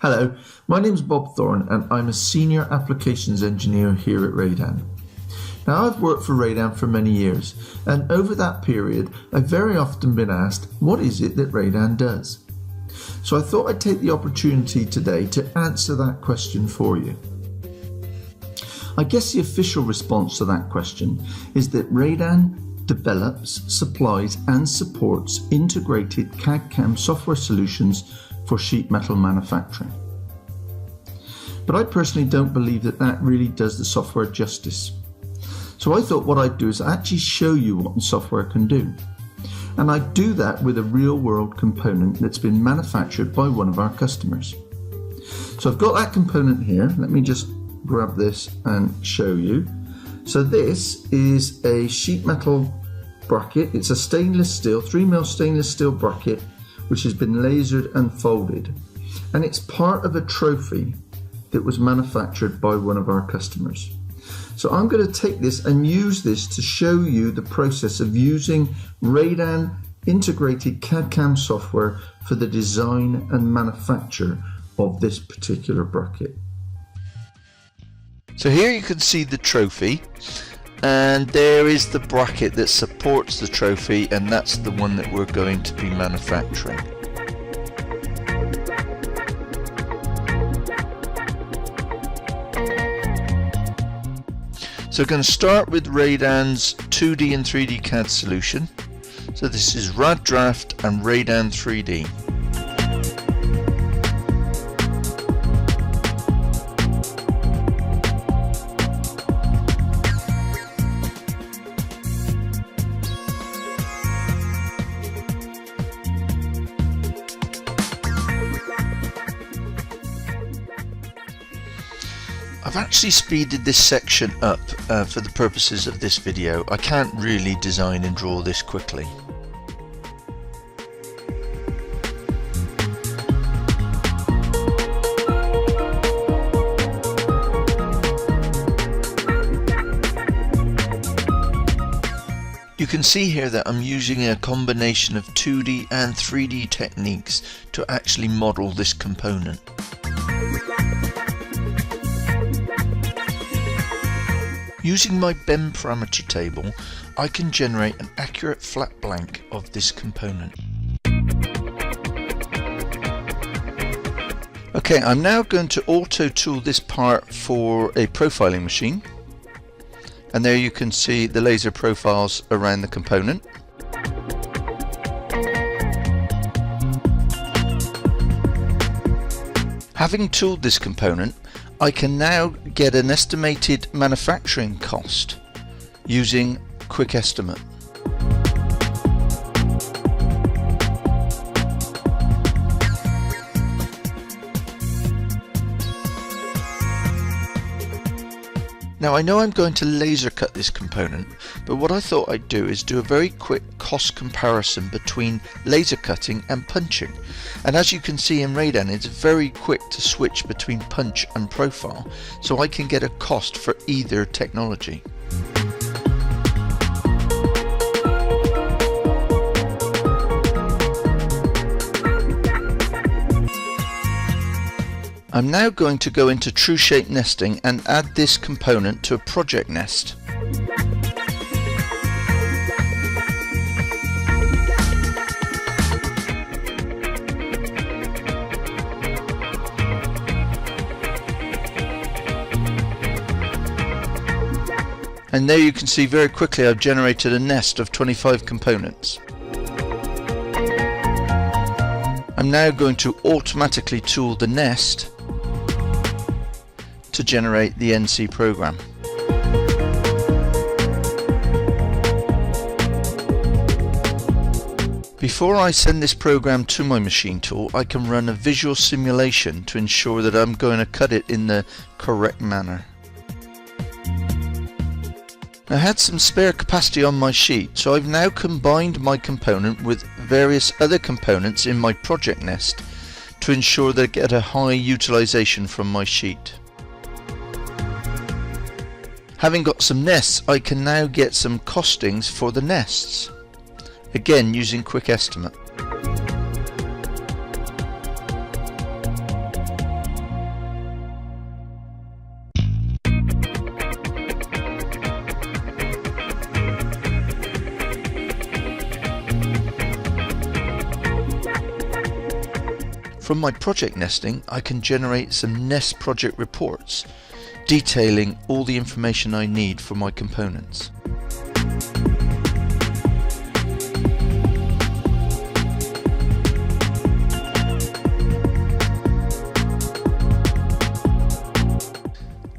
Hello, my name is Bob Thorne and I'm a Senior Applications Engineer here at Radan. Now I've worked for Radan for many years, and over that period I've very often been asked, what is it that Radan does? So I thought I'd take the opportunity today to answer that question for you. I guess the official response to that question is that Radan develops, supplies and supports integrated CAD CAM software solutions for sheet metal manufacturing. But I personally don't believe that that really does the software justice. So I thought what I'd do is actually show you what the software can do. And I do that with a real world component that's been manufactured by one of our customers. So I've got that component here. Let me just grab this and show you. So this is a sheet metal bracket. It's a stainless steel, 3mm stainless steel bracket which has been lasered and folded. And it's part of a trophy that was manufactured by one of our customers. So I'm going to take this and use this to show you the process of using Radan integrated CAD CAM software for the design and manufacture of this particular bracket. So here you can see the trophy, and there is the bracket that supports the trophy, and that's the one that we're going to be manufacturing. So we're going to start with Radan's 2D and 3D CAD solution. So this is Radraft and Radan 3D. I've actually speeded this section up for the purposes of this video. I can't really design and draw this quickly. You can see here that I'm using a combination of 2D and 3D techniques to actually model this component. Using my bend parameter table, I can generate an accurate flat blank of this component. Okay, I'm now going to auto tool this part for a profiling machine. And there you can see the laser profiles around the component. Having tooled this component, I can now get an estimated manufacturing cost using Quick Estimate. Now I know I'm going to laser cut this component, but what I thought I'd do is do a very quick cost comparison between laser cutting and punching. And as you can see in Radan, it's very quick to switch between punch and profile, so I can get a cost for either technology. I'm now going to go into true shape nesting and add this component to a project nest. And there you can see very quickly I've generated a nest of 25 components. I'm now going to automatically tool the nest to generate the NC program. Before I send this program to my machine tool, I can run a visual simulation to ensure that I'm going to cut it in the correct manner. I had some spare capacity on my sheet, so I've now combined my component with various other components in my project nest to ensure that I get a high utilization from my sheet. Having got some nests, I can now get some costings for the nests, again using Quick Estimate. From my project nesting, I can generate some nest project reports detailing all the information I need for my components.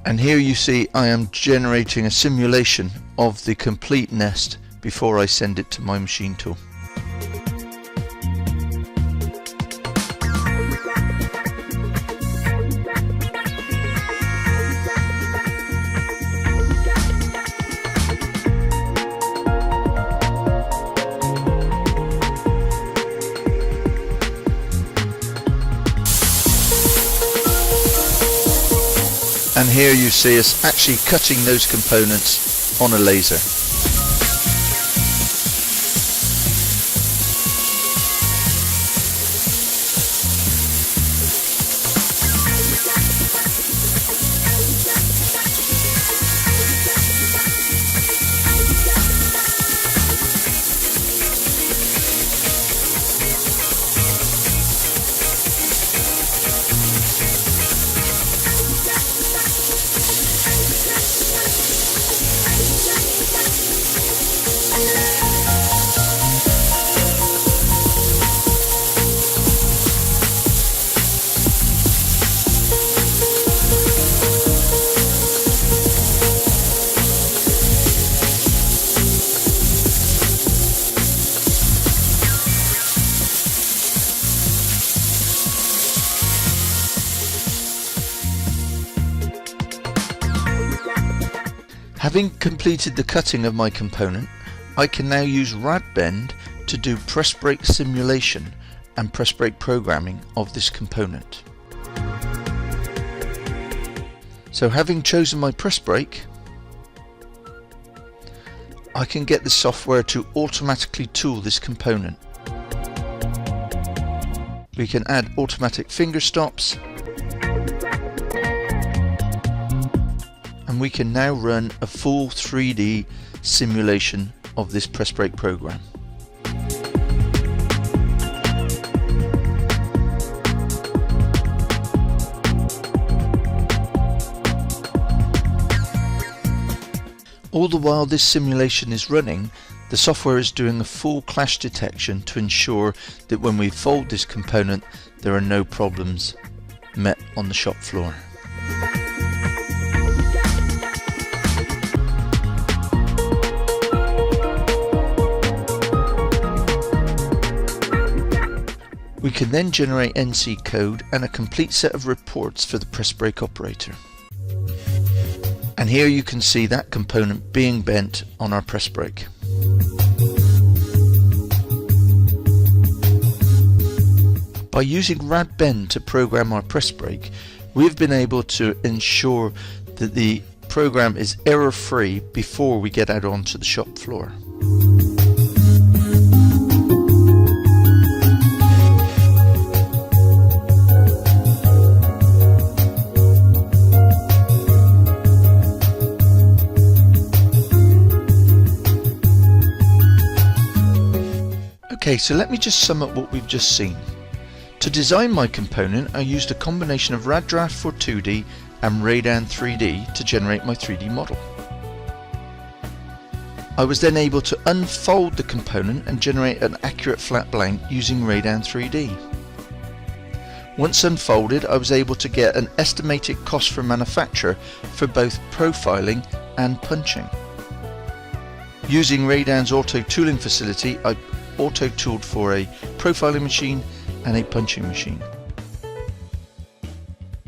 And here you see I am generating a simulation of the complete nest before I send it to my machine tool. And here you see us actually cutting those components on a laser. Having completed the cutting of my component, I can now use Radan to do press brake simulation and press brake programming of this component. So having chosen my press brake, I can get the software to automatically tool this component. We can add automatic finger stops, and we can now run a full 3D simulation of this press brake program. All the while this simulation is running, the software is doing a full clash detection to ensure that when we fold this component, there are no problems met on the shop floor. We can then generate NC code and a complete set of reports for the press brake operator. And here you can see that component being bent on our press brake. By using Radan to program our press brake, we've been able to ensure that the program is error-free before we get out onto the shop floor. Okay, so let me just sum up what we've just seen. To design my component, I used a combination of Radan for 2D and Radan 3D to generate my 3D model. I was then able to unfold the component and generate an accurate flat blank using Radan 3D. Once unfolded, I was able to get an estimated cost for manufacture for both profiling and punching. Using Radan's auto tooling facility, I auto-tooled for a profiling machine and a punching machine.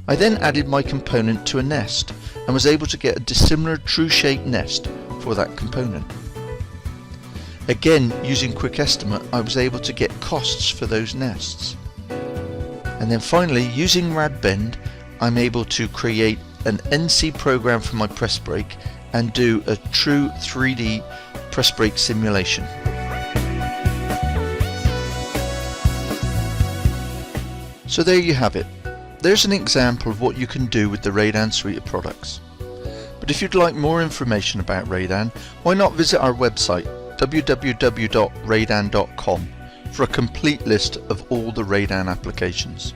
I then added my component to a nest and was able to get a dissimilar true shape nest for that component. Again, using Quick Estimate, I was able to get costs for those nests. And then finally, using Radan, I'm able to create an NC program for my press brake and do a true 3D press brake simulation. So there you have it. There's an example of what you can do with the Radan suite of products. But if you'd like more information about Radan, why not visit our website www.radan.com for a complete list of all the Radan applications.